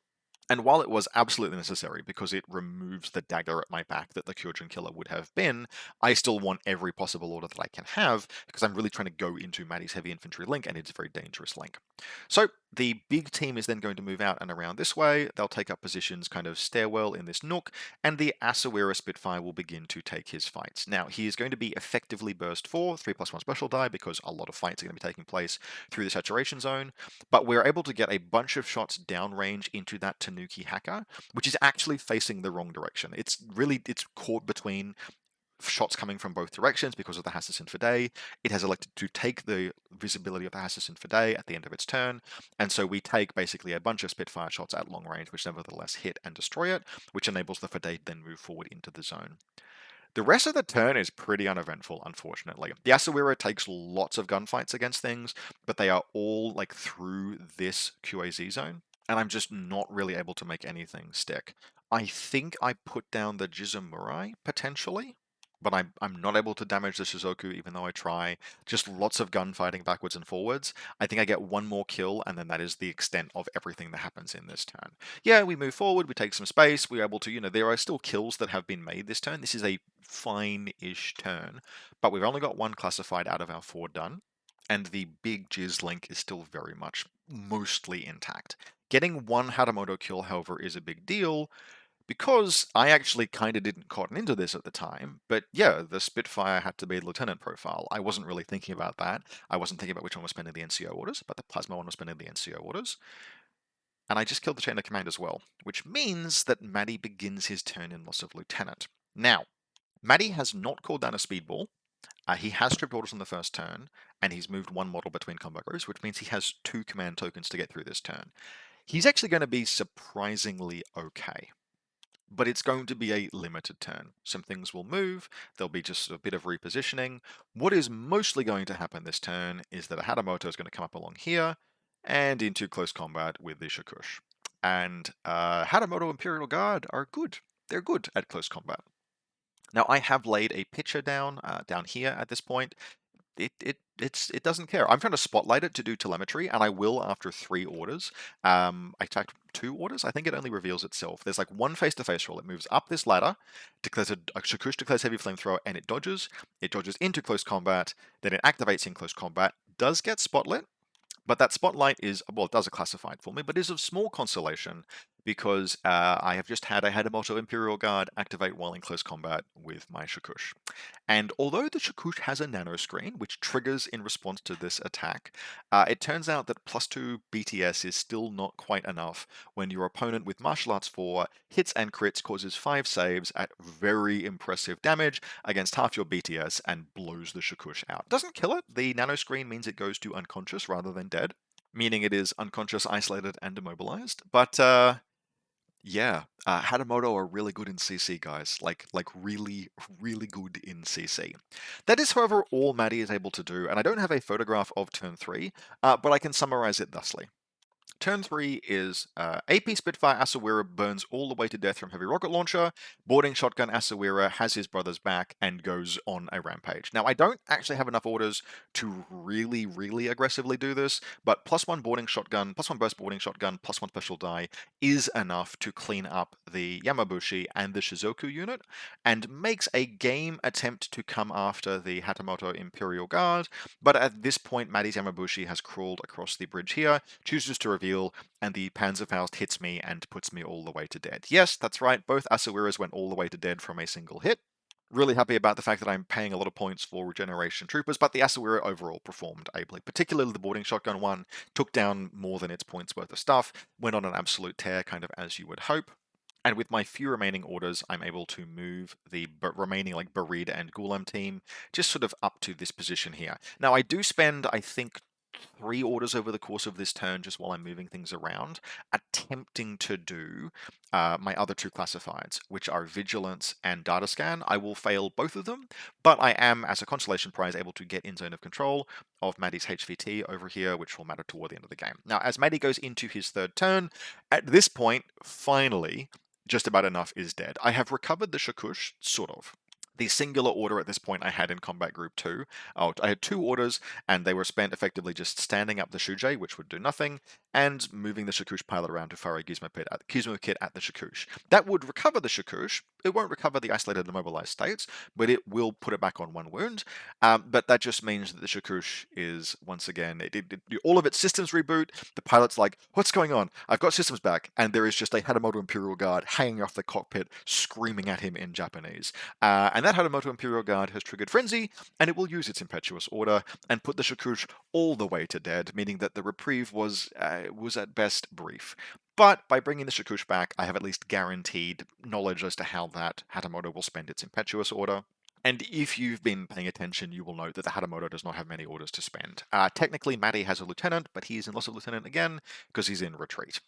And while it was absolutely necessary because it removes the dagger at my back that the Kyojin killer would have been, I still want every possible order that I can have, because I'm really trying to go into Maddie's heavy infantry link, and it's a very dangerous link. So the big team is then going to move out and around this way. They'll take up positions kind of stairwell in this nook, and the Asawira Spitfire will begin to take his fights. Now, he is going to be effectively burst 4, 3+1 special die, because a lot of fights are going to be taking place through the saturation zone, but we're able to get a bunch of shots downrange into that Tanuki hacker, which is actually facing the wrong direction. It's caught between shots coming from both directions because of the Hassassin Fidei. It has elected to take the visibility of the Hassassin Fidei at the end of its turn, and so we take basically a bunch of Spitfire shots at long range, which nevertheless hit and destroy it, which enables the Fidei to then move forward into the zone. The rest of the turn is pretty uneventful, unfortunately. The Asawira takes lots of gunfights against things, but they are all like through this QAZ zone, and I'm just not really able to make anything stick. I think I put down the Jizumurai, potentially, but I'm not able to damage the Shizoku even though I try. Just lots of gunfighting backwards and forwards. I think I get one more kill, and then that is the extent of everything that happens in this turn. Yeah, we move forward, we take some space, we're able to, there are still kills that have been made this turn. This is a fine-ish turn, but we've only got one classified out of our four done, and the big Jizz link is still very much mostly intact. Getting one Hatamoto kill, however, is a big deal, because I actually kind of didn't cotton into this at the time, but yeah, the Spitfire had to be Lieutenant profile. I wasn't really thinking about that. I wasn't thinking about which one was spending the NCO orders, but the Plasma one was spending the NCO orders. And I just killed the chain of command as well, which means that Maddie begins his turn in loss of Lieutenant. Now, Maddie has not called down a speedball. He has stripped orders on the first turn, and he's moved one model between combat groups, which means he has 2 command tokens to get through this turn. He's actually going to be surprisingly okay, but it's going to be a limited turn. Some things will move, there'll be just a bit of repositioning. What is mostly going to happen this turn is that a Hatamoto is going to come up along here and into close combat with the Shakush. And Hatamoto Imperial Guard are good. They're good at close combat. Now I have laid a picture down here at this point. It doesn't care. I'm trying to spotlight it to do telemetry, and I will after 3 orders. I attacked 2 orders. I think it only reveals itself. There's like one face-to-face roll. It moves up this ladder, declares a Shakush declares heavy flamethrower, and it dodges. It dodges into close combat. Then it activates in close combat. Does get spotlit, but that spotlight is, well, it does a classified for me, but is of small consolation because I have just had a Hatamoto Imperial Guard activate while in close combat with my Shakush. And although the Shakush has a nano screen, which triggers in response to this attack, it turns out that +2 BTS is still not quite enough when your opponent with Martial Arts 4 hits and crits, causes 5 saves at very impressive damage against half your BTS and blows the Shakush out. Doesn't kill it, the nano screen means it goes to unconscious rather than dead, meaning it is unconscious, isolated, and immobilized. But yeah, Hatamoto are really good in CC, guys. Like really, really good in CC. That is, however, all Maddie is able to do, and I don't have a photograph of turn 3, but I can summarize it thusly. Turn 3 is AP Spitfire Asawira burns all the way to death from heavy rocket launcher. Boarding shotgun Asawira has his brother's back and goes on a rampage. Now, I don't actually have enough orders to really, really aggressively do this, but +1 boarding shotgun, +1 burst boarding shotgun, +1 special die is enough to clean up the Yamabushi and the Shizoku unit, and makes a game attempt to come after the Hatamoto Imperial Guard. But at this point, Maddie's Yamabushi has crawled across the bridge here, chooses to reveal, and the Panzerfaust hits me and puts me all the way to dead. Yes, that's right, both Asawiras went all the way to dead from a single hit. Really happy about the fact that I'm paying a lot of points for regeneration troopers, but the Asawira overall performed ably. Particularly the boarding shotgun one took down more than its points worth of stuff, went on an absolute tear, kind of as you would hope. And with my few remaining orders, I'm able to move the remaining like Barid and Ghulam team just sort of up to this position here. Now I do spend, I think, 3 orders over the course of this turn just while I'm moving things around, attempting to do my other 2 classifieds, which are Vigilance and Data Scan. I will fail both of them, but I am, as a consolation prize, able to get in zone of control of Maddie's HVT over here, which will matter toward the end of the game. Now, as Maddie goes into his 3rd turn, at this point, finally, just about enough is dead. I have recovered the Shakush, sort of. The singular order at this point I had in Combat Group 2. I had 2 orders, and they were spent effectively just standing up the Shujei, which would do nothing, and moving the Shakush pilot around to fire a Gizmo kit at the Shakush. That would recover the Shakush. It won't recover the isolated immobilized states, but it will put it back on 1 wound. But that just means that the Shakush is, once again, all of its systems reboot. The pilot's like, what's going on? I've got systems back. And there is just a Hatamoto Imperial Guard hanging off the cockpit, screaming at him in Japanese. And that Hatamoto Imperial Guard has triggered Frenzy, and it will use its impetuous order and put the Shakush all the way to dead, meaning that the reprieve was at best brief. But by bringing the Shakush back, I have at least guaranteed knowledge as to how that Hatamoto will spend its impetuous order. And if you've been paying attention, you will note that the Hatamoto does not have many orders to spend. Technically, Maddie has a lieutenant, but he's in loss of lieutenant again because he's in retreat.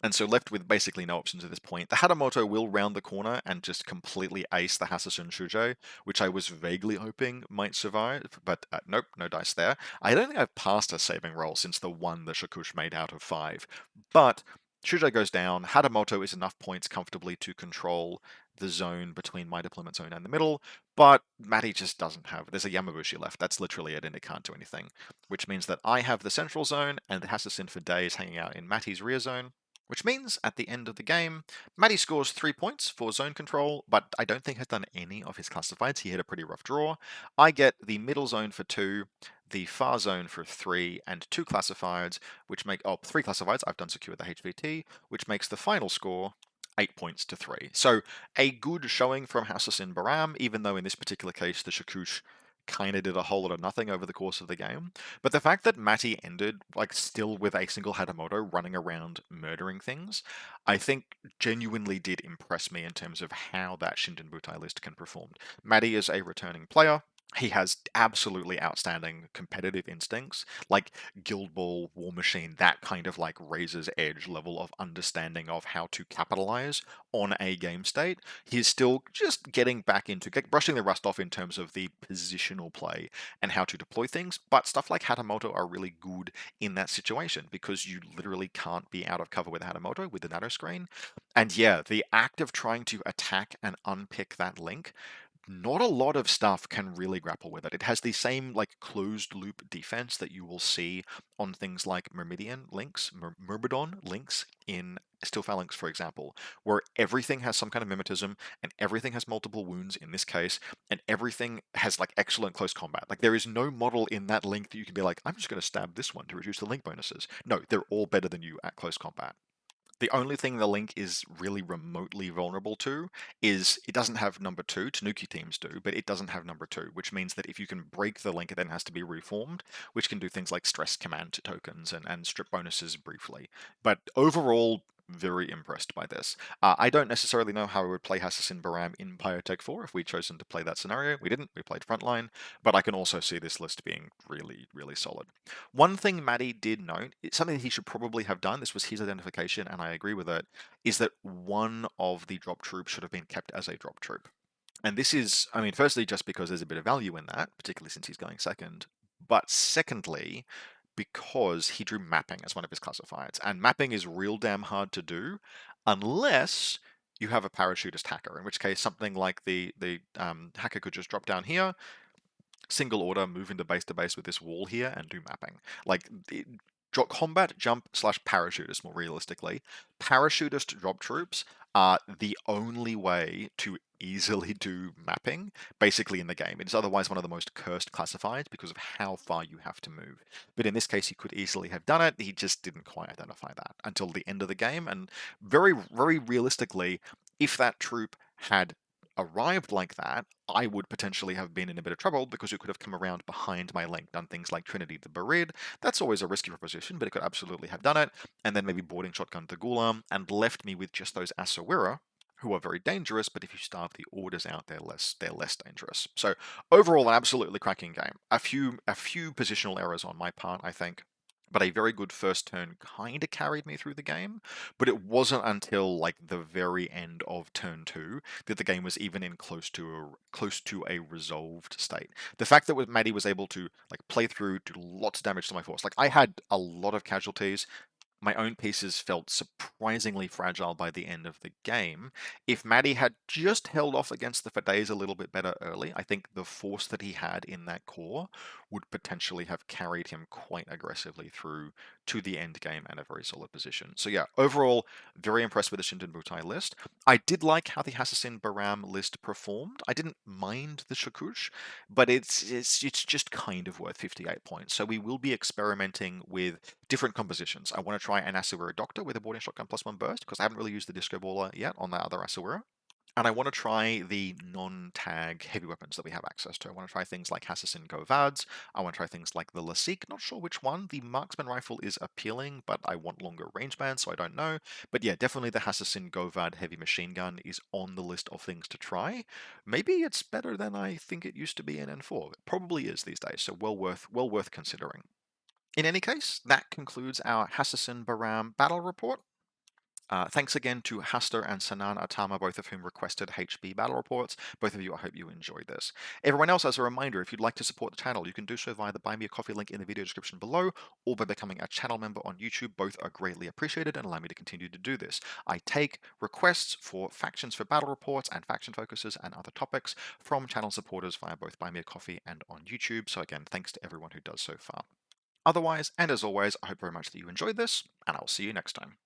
And so left with basically no options at this point. The Hatamoto will round the corner and just completely ace the Hassassin Shujei, which I was vaguely hoping might survive, but nope, no dice there. I don't think I've passed a saving roll since the one the Shakush made out of 5. But Shujei goes down, Hatamoto is enough points comfortably to control the zone between my deployment zone and the middle, but Matty just doesn't have. There's a Yamabushi left, that's literally it, and it can't do anything. Which means that I have the central zone, and the Hassassin for days hanging out in Matty's rear zone. Which means at the end of the game, Matty scores 3 points for zone control, but I don't think has done any of his classifieds. He had a pretty rough draw. I get the middle zone for 2, the far zone for 3, and 2 classifieds, which make 3 classifieds. I've done secure the HVT, which makes the final score 8 points to 3. So a good showing from Hassassin Bahram, even though in this particular case the Shakush kind of did a whole lot of nothing over the course of the game. But the fact that Matty ended like still with a single Hatamoto running around murdering things, I think genuinely did impress me in terms of how that Shindenbutai list can perform. Matty is a returning player. He has absolutely outstanding competitive instincts, like Guild Ball, War Machine, that kind of like razor's edge level of understanding of how to capitalize on a game state. He's still just getting back into brushing the rust off in terms of the positional play and how to deploy things. But stuff like Hatamoto are really good in that situation because you literally can't be out of cover with Hatamoto with the nano screen. And yeah, the act of trying to attack and unpick that link, not a lot of stuff can really grapple with it. It has the same like closed loop defense that you will see on things like Myrmidon links, Myrmidon links in Steel Phalanx, for example, where everything has some kind of mimetism and everything has multiple wounds in this case, and everything has like excellent close combat. Like there is no model in that link that you can be like, I'm just going to stab this one to reduce the link bonuses. No, they're all better than you at close combat. The only thing the Link is really remotely vulnerable to is it doesn't have number 2. Tanuki teams do, but it doesn't have number 2, which means that if you can break the Link, it then has to be reformed, which can do things like stress command tokens and strip bonuses briefly. But overall, very impressed by this. I don't necessarily know how we would play Hassassin Bahram in Biotech 4 if we'd chosen to play that scenario. We didn't, we played Frontline, but I can also see this list being really, really solid. One thing Matty did note, it's something he should probably have done, this was his identification, and I agree with it, is that one of the drop troops should have been kept as a drop troop. And this is, I mean, firstly, just because there's a bit of value in that, particularly since he's going second, but secondly, because he drew mapping as one of his classifieds. And mapping is real damn hard to do unless you have a parachutist hacker, in which case something like the hacker could just drop down here, single order, move into base to base with this wall here and do mapping. Like combat, jump slash parachutist, more realistically. Parachutist drop troops are the only way to easily do mapping, basically in the game. It is otherwise one of the most cursed classifieds because of how far you have to move. But in this case, he could easily have done it. He just didn't quite identify that until the end of the game. And very, very realistically, if that troop had arrived like that, I would potentially have been in a bit of trouble because it could have come around behind my link, done things like Trinity the Berid. That's always a risky proposition, but it could absolutely have done it, and then maybe boarding shotgun to Gulam, and left me with just those Asawira, who are very dangerous, but if you starve the orders out, they're less dangerous. So overall, an absolutely cracking game. A few positional errors on my part, I think, but a very good first turn kind of carried me through the game. But it wasn't until like the very end of turn 2 that the game was even in close to a resolved state. The fact that Maddie was able to like play through, do lots of damage to my force. Like I had a lot of casualties. My own pieces felt surprisingly fragile by the end of the game. If Maddie had just held off against the Fadays a little bit better early, I think the force that he had in that core would potentially have carried him quite aggressively through to the end game and a very solid position. So yeah, overall, very impressed with the Shindenbutai list. I did like how the Hassassin Bahram list performed. I didn't mind the Shakush, but it's just kind of worth 58 points. So we will be experimenting with different compositions. I want to try an Asawira Doctor with a boarding shotgun +1 burst because I haven't really used the Disco Baller yet on that other Asawira. And I want to try the non-tag heavy weapons that we have access to. I want to try things like Hassassin Govads. I want to try things like the Lasik. Not sure which one. The Marksman Rifle is appealing, but I want longer range bands, so I don't know. But yeah, definitely the Hassassin Govad heavy machine gun is on the list of things to try. Maybe it's better than I think it used to be in N4. It probably is these days, so well worth considering. In any case, that concludes our Hassassin Bahram battle report. Thanks again to Hasta and Sanan Atama, both of whom requested HB battle reports. Both of you, I hope you enjoyed this. Everyone else, as a reminder, if you'd like to support the channel, you can do so via the Buy Me a Coffee link in the video description below, or by becoming a channel member on YouTube. Both are greatly appreciated and allow me to continue to do this. I take requests for factions for battle reports and faction focuses and other topics from channel supporters via both Buy Me a Coffee and on YouTube. So again, thanks to everyone who does so far. Otherwise, and as always, I hope very much that you enjoyed this, and I'll see you next time.